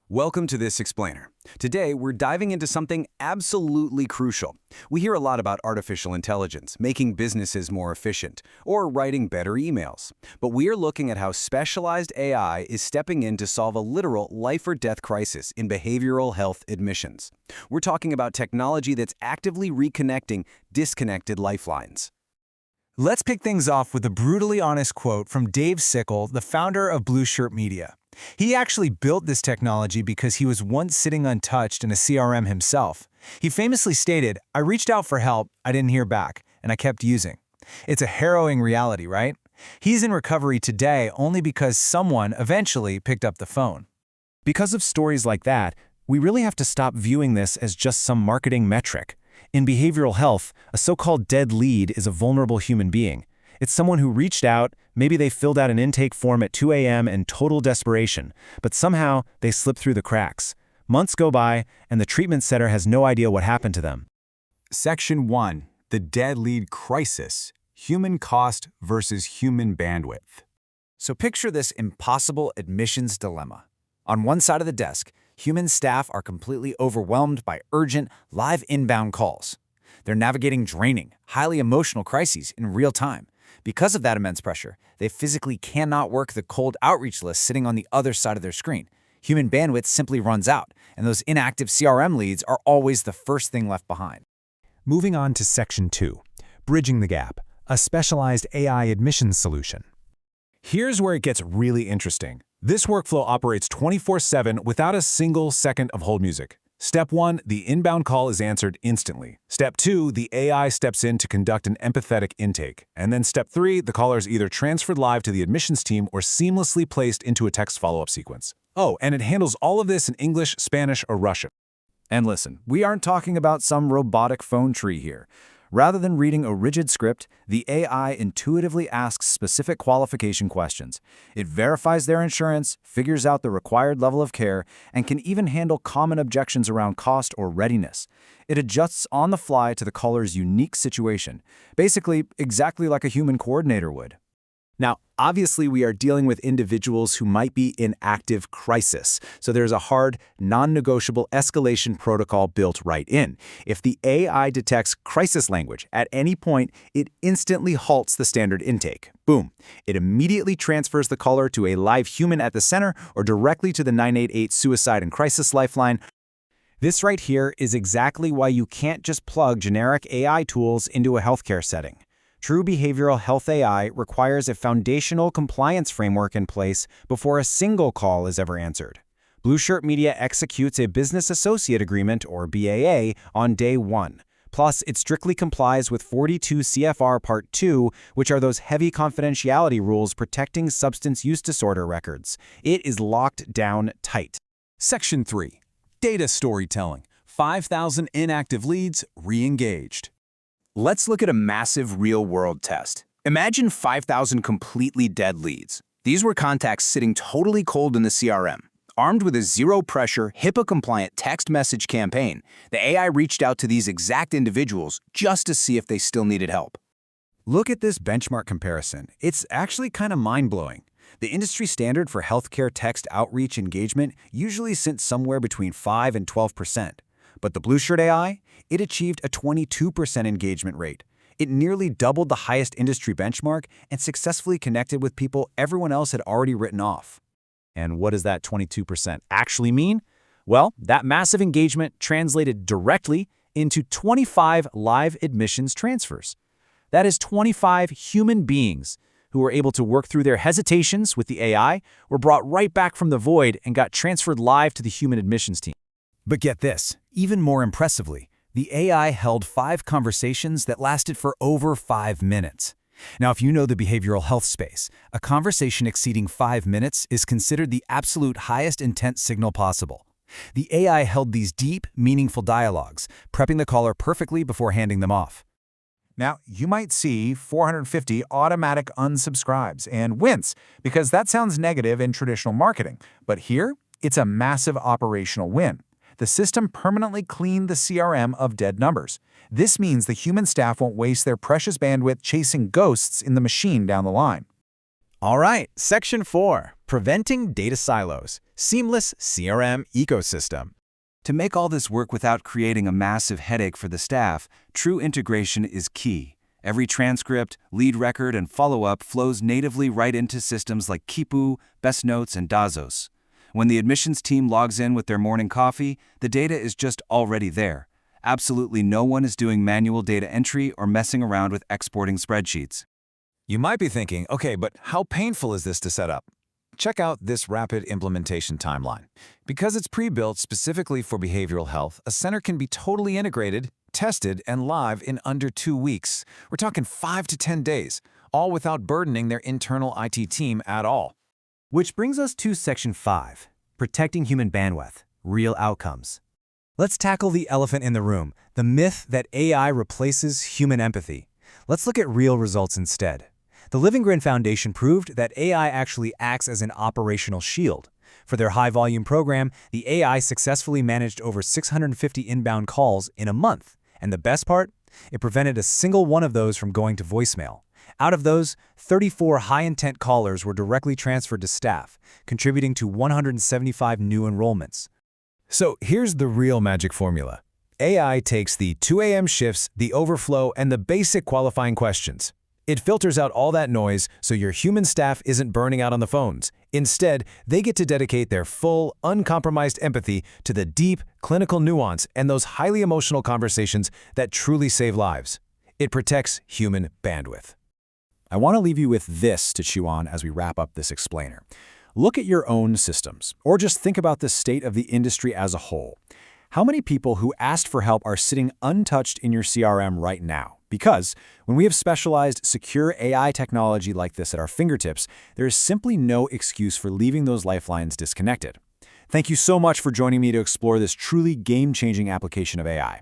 Welcome to this explainer. Today, we're diving into something absolutely crucial. We hear a lot about artificial intelligence, making businesses more efficient, or writing better emails. But we are looking at how specialized AI is stepping in to solve a literal life-or-death crisis in behavioral health admissions. We're talking about technology that's actively reconnecting disconnected lifelines. Let's kick things off with a brutally honest quote from Dave Sickle, the founder of Blueshirt Media. He actually built this technology because he was once sitting untouched in a CRM himself. He famously stated, "I reached out for help, I didn't hear back, and I kept using." It's a harrowing reality, right? He's in recovery today only because someone eventually picked up the phone. Because of stories like that, we really have to stop viewing this as just some marketing metric. In behavioral health, a so-called dead lead is a vulnerable human being. It's someone who reached out, maybe they filled out an intake form at 2 a.m. in total desperation, but somehow they slipped through the cracks. Months go by, and the treatment center has no idea what happened to them. Section 1. The Dead Lead Crisis. Human Cost versus Human Bandwidth. So picture this impossible admissions dilemma. On one side of the desk, human staff are completely overwhelmed by urgent, live inbound calls. They're navigating draining, highly emotional crises in real time. Because of that immense pressure, they physically cannot work the cold outreach list sitting on the other side of their screen. Human bandwidth simply runs out, and those inactive CRM leads are always the first thing left behind. Moving on to Section 2, Bridging the Gap, a specialized AI admissions solution. Here's where it gets really interesting. This workflow operates 24/7 without a single second of hold music. Step 1, the inbound call is answered instantly. Step 2, the AI steps in to conduct an empathetic intake. And then Step 3, the caller is either transferred live to the admissions team or seamlessly placed into a text follow-up sequence. Oh, and it handles all of this in English, Spanish, or Russian. And listen, we aren't talking about some robotic phone tree here. Rather than reading a rigid script, the AI intuitively asks specific qualification questions. It verifies their insurance, figures out the required level of care, and can even handle common objections around cost or readiness. It adjusts on the fly to the caller's unique situation, basically exactly like a human coordinator would. Now, obviously, we are dealing with individuals who might be in active crisis, so there's a hard, non-negotiable escalation protocol built right in. If the AI detects crisis language at any point, it instantly halts the standard intake. Boom. It immediately transfers the caller to a live human at the center or directly to the 988 Suicide and Crisis Lifeline. This right here is exactly why you can't just plug generic AI tools into a healthcare setting. True behavioral health AI requires a foundational compliance framework in place before a single call is ever answered. Blueshirt Media executes a business associate agreement, or BAA, on day 1. Plus, it strictly complies with 42 CFR Part 2, which are those heavy confidentiality rules protecting substance use disorder records. It is locked down tight. Section 3. Data Storytelling. 5,000 inactive leads re-engaged. Let's look at a massive real-world test. Imagine 5,000 completely dead leads. These were contacts sitting totally cold in the CRM. Armed with a zero-pressure, HIPAA-compliant text message campaign, the AI reached out to these exact individuals just to see if they still needed help. Look at this benchmark comparison. It's actually kind of mind-blowing. The industry standard for healthcare text outreach engagement usually sits somewhere between 5 and 12%. But the Blueshirt AI, it achieved a 22% engagement rate. It nearly doubled the highest industry benchmark and successfully connected with people everyone else had already written off. And what does that 22% actually mean? Well, that massive engagement translated directly into 25 live admissions transfers. That is 25 human beings who were able to work through their hesitations with the AI, were brought right back from the void and got transferred live to the human admissions team. But get this, even more impressively, the AI held 5 conversations that lasted for over 5 minutes. Now, if you know the behavioral health space, a conversation exceeding 5 minutes is considered the absolute highest intent signal possible. The AI held these deep, meaningful dialogues, prepping the caller perfectly before handing them off. Now, you might see 450 automatic unsubscribes and wince, because that sounds negative in traditional marketing. But here, it's a massive operational win. The system permanently cleaned the CRM of dead numbers. This means the human staff won't waste their precious bandwidth chasing ghosts in the machine down the line. All right, Section 4, Preventing Data Silos. Seamless CRM ecosystem. To make all this work without creating a massive headache for the staff, true integration is key. Every transcript, lead record, and follow-up flows natively right into systems like Kipu, Best Notes, and Dazos. When the admissions team logs in with their morning coffee, the data is just already there. Absolutely no one is doing manual data entry or messing around with exporting spreadsheets. You might be thinking, okay, but how painful is this to set up? Check out this rapid implementation timeline. Because it's pre-built specifically for behavioral health, a center can be totally integrated, tested, and live in under 2 weeks. We're talking 5 to 10 days, all without burdening their internal IT team at all. Which brings us to Section 5, Protecting Human Bandwidth, Real Outcomes. Let's tackle the elephant in the room, the myth that AI replaces human empathy. Let's look at real results instead. The Living Grin Foundation proved that AI actually acts as an operational shield. For their high-volume program, the AI successfully managed over 650 inbound calls in a month. And the best part? It prevented a single one of those from going to voicemail. Out of those, 34 high-intent callers were directly transferred to staff, contributing to 175 new enrollments. So here's the real magic formula. AI takes the 2 a.m. shifts, the overflow, and the basic qualifying questions. It filters out all that noise so your human staff isn't burning out on the phones. Instead, they get to dedicate their full, uncompromised empathy to the deep, clinical nuance and those highly emotional conversations that truly save lives. It protects human bandwidth. I want to leave you with this to chew on as we wrap up this explainer. Look at your own systems, or just think about the state of the industry as a whole. How many people who asked for help are sitting untouched in your CRM right now? Because when we have specialized, secure AI technology like this at our fingertips, there is simply no excuse for leaving those lifelines disconnected. Thank you so much for joining me to explore this truly game-changing application of AI.